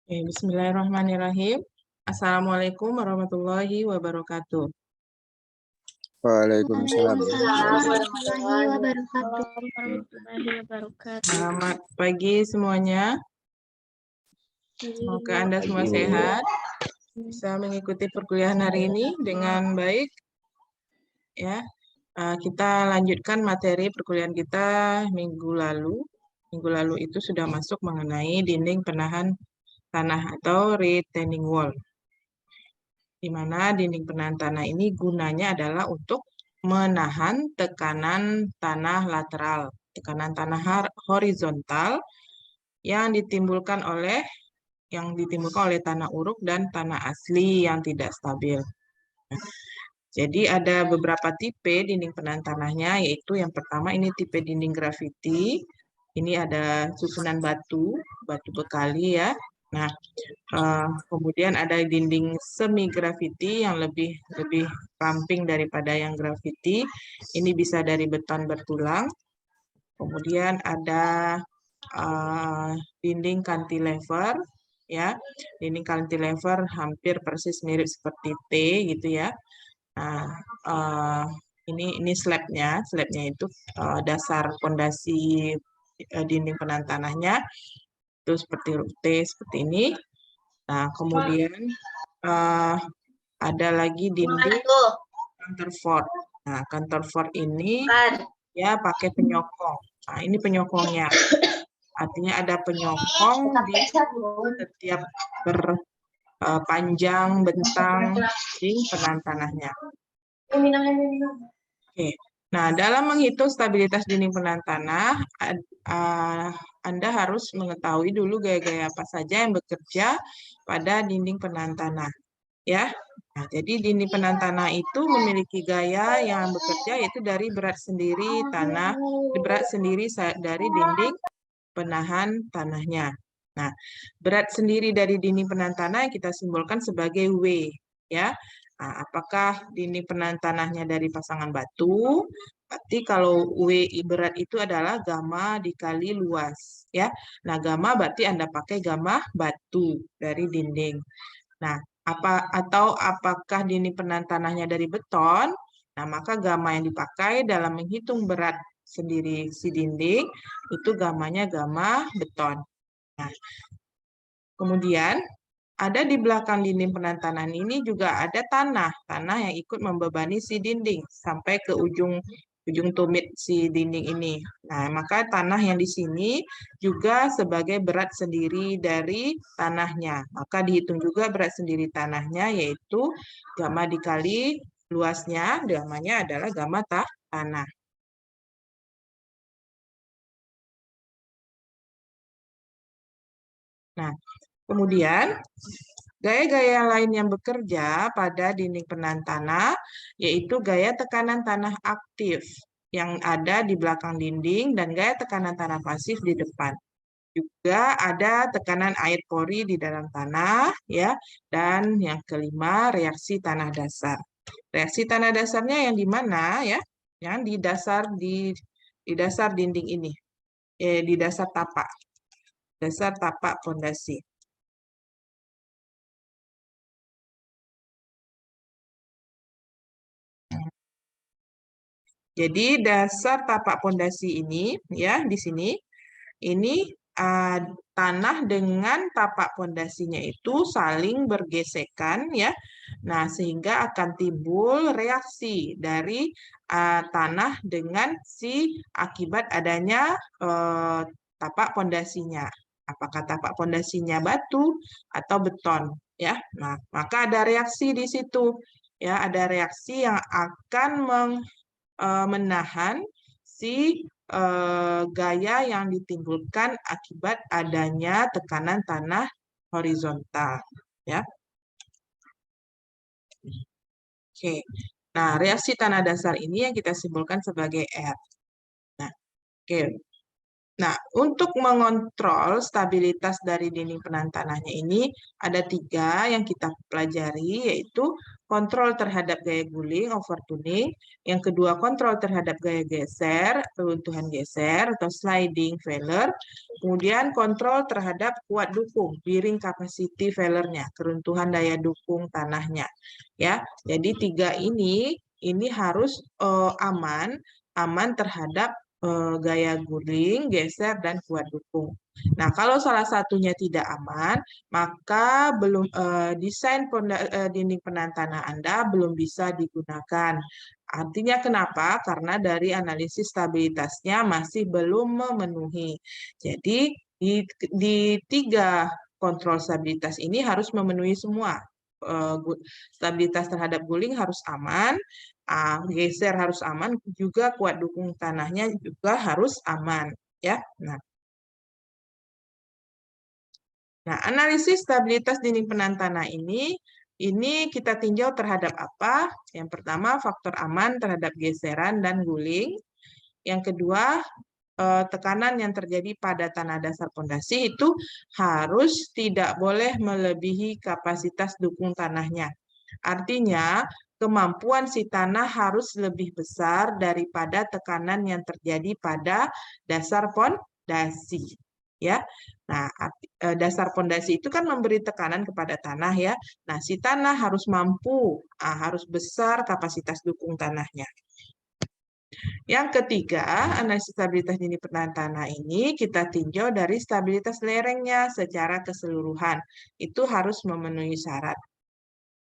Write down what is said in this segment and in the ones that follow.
Bismillahirrahmanirrahim. Assalamualaikum warahmatullahi wabarakatuh. Waalaikumsalam. warahmatullahi wabarakatuh. Selamat pagi semuanya. Semoga Anda semua sehat, bisa mengikuti perkuliahan hari ini dengan baik. Ya, kita lanjutkan materi perkuliahan kita minggu lalu. Minggu lalu itu sudah masuk mengenai dinding penahan tanah atau retaining wall. Di mana dinding penahan tanah ini gunanya adalah untuk menahan tekanan tanah lateral, tekanan tanah horizontal yang ditimbulkan oleh tanah uruk dan tanah asli yang tidak stabil. Jadi ada beberapa tipe dinding penahan tanahnya, yaitu yang pertama ini tipe dinding grafiti. Ini ada susunan batu bekali ya. Nah, kemudian ada dinding semi grafiti yang lebih ramping daripada yang grafiti. Ini bisa dari beton bertulang. Kemudian ada dinding cantilever, ya. Dinding cantilever hampir persis mirip seperti T gitu ya. Nah, ini slabnya itu dasar pondasi dinding penahan tanahnya itu seperti huruf T seperti ini. Nah, kemudian ada lagi dinding counterfort. Nah, counterfort ini ya pakai penyokong. Nah, ini penyokongnya. Artinya ada penyokong di setiap panjang bentang dinding penahan tanahnya. Oke. Nah, dalam menghitung stabilitas dinding penahan tanah, Anda harus mengetahui dulu gaya-gaya apa saja yang bekerja pada dinding penahan tanah. Ya. Nah, jadi dinding penahan tanah itu memiliki gaya yang bekerja yaitu dari berat sendiri dari dinding penahan tanahnya. Nah, berat sendiri dari dinding penahan tanah yang kita simbolkan sebagai W, ya. Nah, apakah dinding penahan tanahnya dari pasangan batu? Berarti kalau W berat itu adalah gamma dikali luas, ya. Nah, gamma berarti Anda pakai gamma batu dari dinding. Nah, apakah dinding penahan tanahnya dari beton? Nah, maka gamma yang dipakai dalam menghitung berat sendiri si dinding itu gammanya gamma beton. Nah, kemudian ada di belakang dinding penahan tanah ini juga ada tanah yang ikut membebani si dinding sampai ke ujung tumit si dinding ini. Nah, maka tanah yang di sini juga sebagai berat sendiri dari tanahnya. Maka dihitung juga berat sendiri tanahnya, yaitu gamma dikali luasnya, gammanya adalah gamma tanah. Nah, kemudian gaya-gaya lain yang bekerja pada dinding penahan tanah yaitu gaya tekanan tanah aktif yang ada di belakang dinding dan gaya tekanan tanah pasif di depan. Juga ada tekanan air pori di dalam tanah, ya. Dan yang kelima, reaksi tanah dasar. Reaksi tanah dasarnya yang di mana, ya? Yang di dasar dinding ini, di dasar tapak fondasi. Jadi dasar tapak fondasi ini, ya, di sini, ini tanah dengan tapak fondasinya itu saling bergesekan, ya. Nah, sehingga akan timbul reaksi dari tanah dengan akibat adanya tapak fondasinya. Apakah tapak fondasinya batu atau beton, ya. Nah, maka ada reaksi di situ, ya. Ada reaksi yang akan menahan gaya yang ditimbulkan akibat adanya tekanan tanah horizontal, ya. Oke. Nah, reaksi tanah dasar ini yang kita simbolkan sebagai R. Nah, oke. Nah, untuk mengontrol stabilitas dari dinding penahan tanahnya ini ada 3 yang kita pelajari, yaitu kontrol terhadap gaya guling, overturning. Yang kedua, kontrol terhadap gaya geser, runtuhan geser atau sliding failure. Kemudian kontrol terhadap kuat dukung, bearing capacity failure-nya, keruntuhan daya dukung tanahnya. Ya, jadi tiga ini harus aman terhadap gaya guling, geser, dan kuat dukung. Nah, kalau salah satunya tidak aman, maka desain dinding penahan tanah Anda belum bisa digunakan. Artinya kenapa? Karena dari analisis stabilitasnya masih belum memenuhi. Jadi di tiga kontrol stabilitas ini harus memenuhi semua. Stabilitas terhadap guling harus aman, geser harus aman, juga kuat dukung tanahnya juga harus aman. Ya, Nah, analisis stabilitas dinding penahan tanah ini kita tinjau terhadap apa? Yang pertama, faktor aman terhadap geseran dan guling. Yang kedua, tekanan yang terjadi pada tanah dasar pondasi itu harus tidak boleh melebihi kapasitas dukung tanahnya. Artinya, kemampuan si tanah harus lebih besar daripada tekanan yang terjadi pada dasar pondasi. Ya, nah dasar pondasi itu kan memberi tekanan kepada tanah ya. Nah, si tanah harus mampu, harus besar kapasitas dukung tanahnya. Yang ketiga, analisis stabilitas dinding penahan tanah ini kita tinjau dari stabilitas lerengnya secara keseluruhan. Itu harus memenuhi syarat.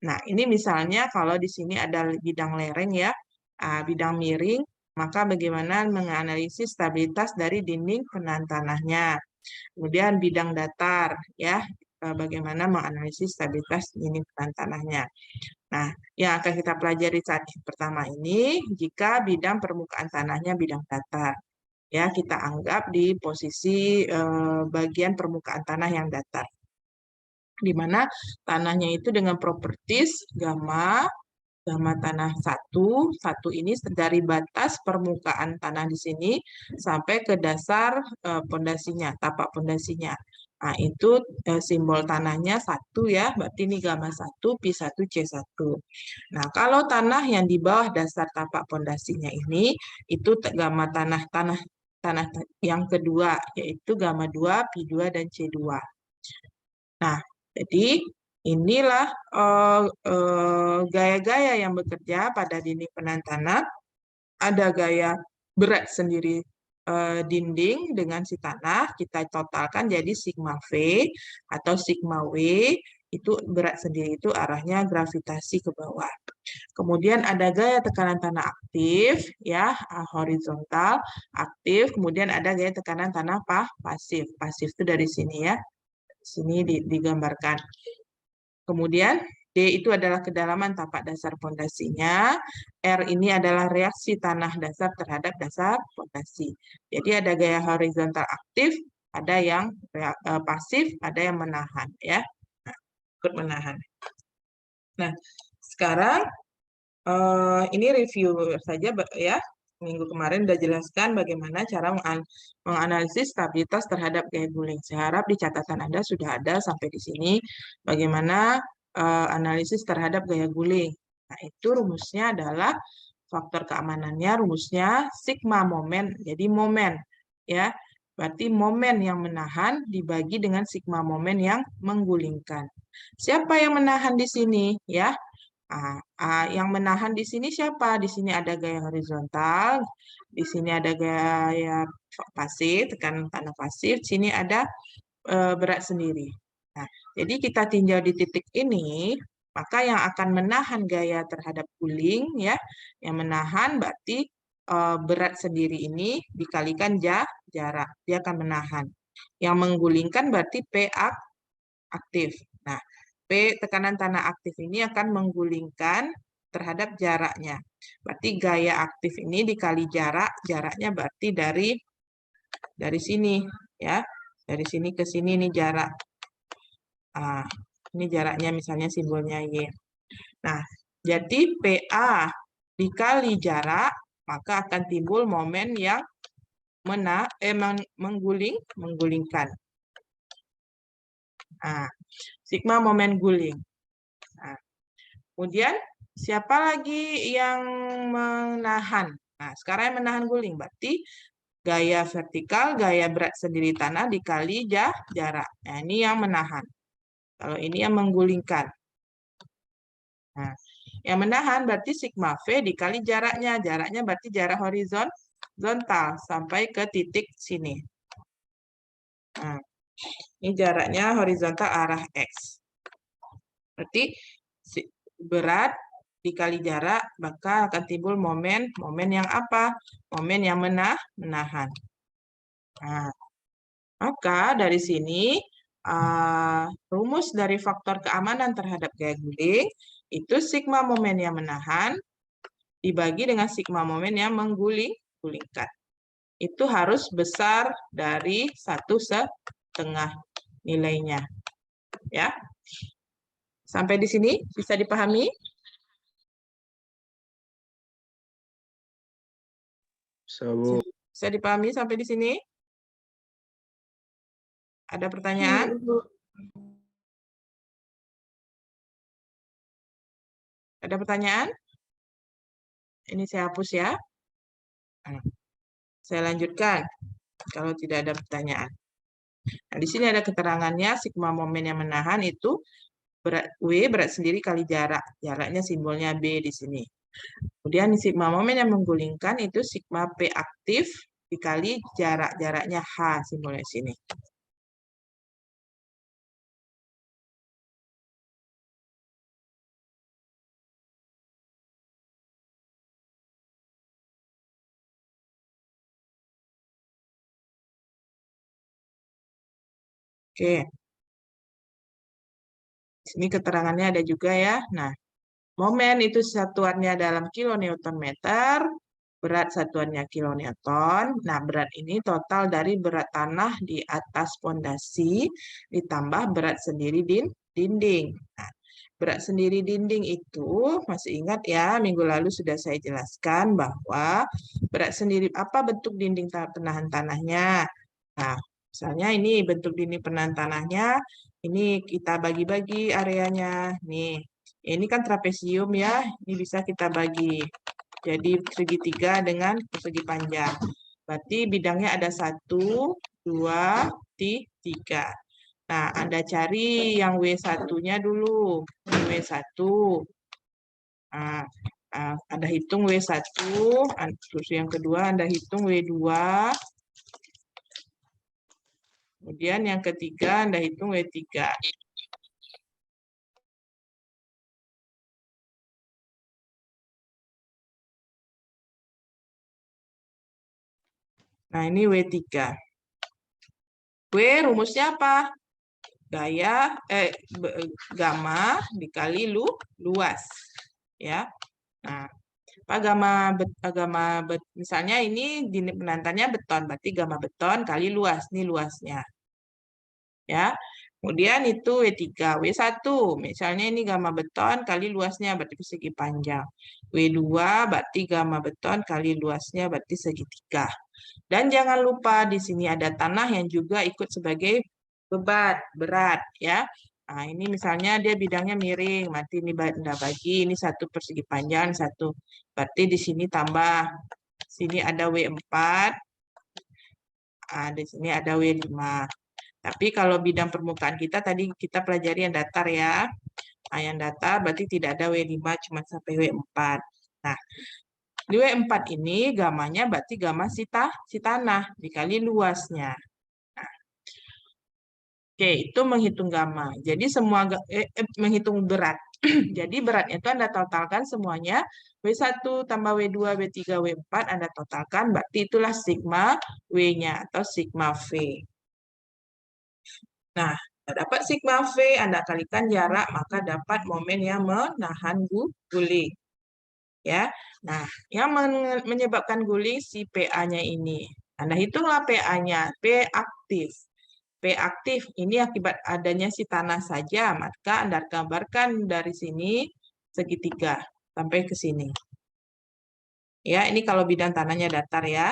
Nah, ini misalnya kalau di sini ada bidang lereng ya, bidang miring, maka bagaimana menganalisis stabilitas dari dinding penahan tanahnya. Kemudian bidang datar ya, bagaimana menganalisis stabilitas dinding penahan tanahnya. Nah, yang akan kita pelajari saat pertama ini, jika bidang permukaan tanahnya bidang datar. Ya, kita anggap di posisi bagian permukaan tanah yang datar. Di mana tanahnya itu dengan properties gamma tanah 1 ini dari batas permukaan tanah di sini sampai ke dasar pondasinya, tapak pondasinya. Nah, itu simbol tanahnya 1 ya, berarti ini gamma 1, P1, C1. Nah, kalau tanah yang di bawah dasar tapak pondasinya ini, itu gamma tanah yang kedua, yaitu gamma 2, P2, dan C2. Nah, jadi inilah gaya-gaya yang bekerja pada dinding penahan tanah. Ada gaya berat sendiri dinding dengan si tanah, kita totalkan jadi sigma V atau sigma W, itu berat sendiri itu arahnya gravitasi ke bawah. Kemudian ada gaya tekanan tanah aktif, ya horizontal, aktif. Kemudian ada gaya tekanan tanah pasif. Pasif itu dari sini ya. Sini digambarkan. Kemudian D itu adalah kedalaman tapak dasar pondasinya. R ini adalah reaksi tanah dasar terhadap dasar pondasi. Jadi ada gaya horizontal aktif, ada yang pasif, ada yang menahan ya. Nah, ikut menahan. Nah, sekarang ini review saja ya. Minggu kemarin sudah jelaskan bagaimana cara menganalisis stabilitas terhadap gaya guling. Saya harap di catatan Anda sudah ada sampai di sini bagaimana analisis terhadap gaya guling. Nah, itu rumusnya adalah faktor keamanannya, rumusnya sigma momen. Jadi momen ya. Berarti momen yang menahan dibagi dengan sigma momen yang menggulingkan. Siapa yang menahan di sini ya? Yang menahan di sini siapa? Di sini ada gaya horizontal, di sini ada gaya pasif, tekanan tanah pasif, di sini ada berat sendiri. Nah, jadi kita tinjau di titik ini, maka yang akan menahan gaya terhadap guling, ya, yang menahan berarti berat sendiri ini dikalikan jarak, dia akan menahan. Yang menggulingkan berarti P aktif. Nah, P tekanan tanah aktif ini akan menggulingkan terhadap jaraknya. Berarti gaya aktif ini dikali jaraknya berarti dari sini ya. Dari sini ke sini ini jarak. Ini jaraknya misalnya simbolnya Y. Nah, jadi PA dikali jarak maka akan timbul momen yang menggulingkan. Sigma momen guling. Nah, Kemudian siapa lagi yang menahan? Nah, sekarang yang menahan guling berarti gaya vertikal, gaya berat sendiri tanah dikali jarak. Nah, ini yang menahan. Kalau ini yang menggulingkan. Nah, yang menahan berarti sigma V dikali jaraknya. Jaraknya berarti jarak horizontal sampai ke titik sini. Nah, ini jaraknya horizontal arah X. Berarti berat dikali jarak, maka akan timbul momen yang apa? Momen yang menahan. Nah, maka dari sini rumus dari faktor keamanan terhadap gaya guling itu sigma momen yang menahan dibagi dengan sigma momen yang menggulingkan. Itu harus besar dari 1/2 nilainya. Ya. Sampai di sini bisa dipahami? Bisa dipahami sampai di sini? Ada pertanyaan? Ada pertanyaan? Ini saya hapus ya. Nah, saya lanjutkan kalau tidak ada pertanyaan. Nah, di sini ada keterangannya sigma momen yang menahan itu berat W berat sendiri kali jarak. Jaraknya simbolnya B di sini. Kemudian sigma momen yang menggulingkan itu sigma P aktif dikali jarak. Jaraknya H simbolnya di sini. Oke. Sini keterangannya ada juga ya. Nah, momen itu satuannya dalam kilonewton meter, berat satuannya kilonewton. Nah, berat ini total dari berat tanah di atas fondasi ditambah berat sendiri dinding. Nah, berat sendiri dinding itu masih ingat ya, minggu lalu sudah saya jelaskan bahwa berat sendiri apa bentuk dinding penahan tanahnya. Nah, misalnya ini bentuk dinding penahan tanahnya, ini kita bagi-bagi areanya. Nih, ini kan trapesium ya, ini bisa kita bagi jadi segitiga dengan persegi panjang. Berarti bidangnya ada 1, 2, 3. Nah, Anda cari yang W1-nya dulu. W1. Nah, Anda hitung W1, terus yang kedua Anda hitung W2, kemudian yang ketiga Anda hitung W3. Nah, ini W3. W rumusnya apa? Gaya gamma dikali luas. Ya. Nah, misalnya ini penantannya beton, berarti gamma beton kali luas, ini luasnya. Ya. Kemudian itu W3, W1, misalnya ini gamma beton kali luasnya berarti persegi panjang. W2 berarti gamma beton kali luasnya berarti segitiga. Dan jangan lupa di sini ada tanah yang juga ikut sebagai berat ya. Nah, ini misalnya dia bidangnya miring, berarti ini Anda bagi, ini 1 persegi panjang, 1. Berarti di sini tambah, sini ada W4, di sini ada W5. Tapi kalau bidang permukaan kita tadi kita pelajari yang datar ya. Nah, yang datar berarti tidak ada W5, cuma sampai W4. Nah, di W4 ini gamanya berarti gamma si tanah dikali luasnya. Nah, oke, itu menghitung gamma. Jadi semua menghitung berat. Jadi beratnya itu Anda totalkan semuanya. W1 tambah W2, W3, W4 Anda totalkan. Berarti itulah sigma W-nya atau sigma V. Nah, dapat sigma V, Anda kalikan jarak, maka dapat momen yang menahan guling. Ya, nah, yang menyebabkan guling si PA-nya ini. Anda hitunglah PA-nya, P aktif. P aktif ini akibat adanya si tanah saja, maka Anda gambarkan dari sini segitiga sampai ke sini. Ya, ini kalau bidang tanahnya datar ya.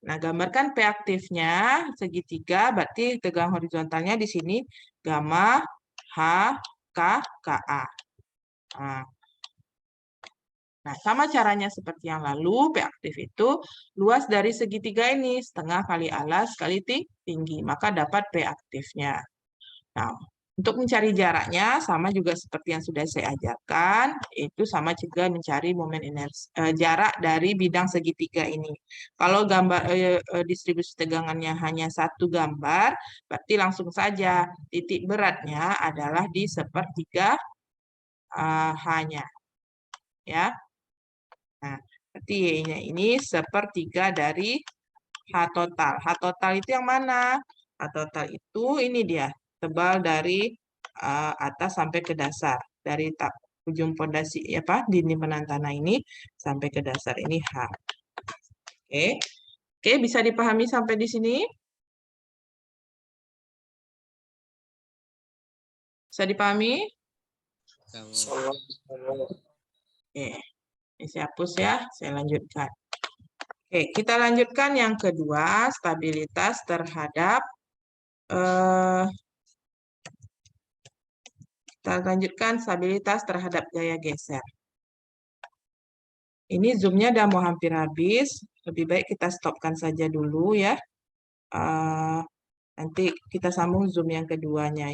Nah, gambarkan P aktifnya segitiga, berarti tegang horizontalnya di sini gamma H K KA. Nah, sama caranya seperti yang lalu, P aktif itu luas dari segitiga ini, setengah kali alas kali tinggi, maka dapat P aktifnya. Nah, untuk mencari jaraknya, sama juga seperti yang sudah saya ajarkan, itu sama juga mencari momen jarak dari bidang segitiga ini. Kalau gambar distribusi tegangannya hanya satu gambar, berarti langsung saja titik beratnya adalah di sepertiga hanya. Ya. Nah, berarti Y-nya ini sepertiga dari H total. H total itu yang mana? H total itu ini dia, tebal dari atas sampai ke dasar. Dari ujung pondasi dinding penantana ini sampai ke dasar ini H. Oke. Oke, bisa dipahami sampai di sini? Bisa dipahami? Oke. Ini saya hapus ya, saya lanjutkan. Oke, kita lanjutkan yang kedua, stabilitas terhadap kita lanjutkan stabilitas terhadap gaya geser. Ini zoom-nya udah mau hampir habis, lebih baik kita stopkan saja dulu ya. Nanti kita sambung zoom yang keduanya ya.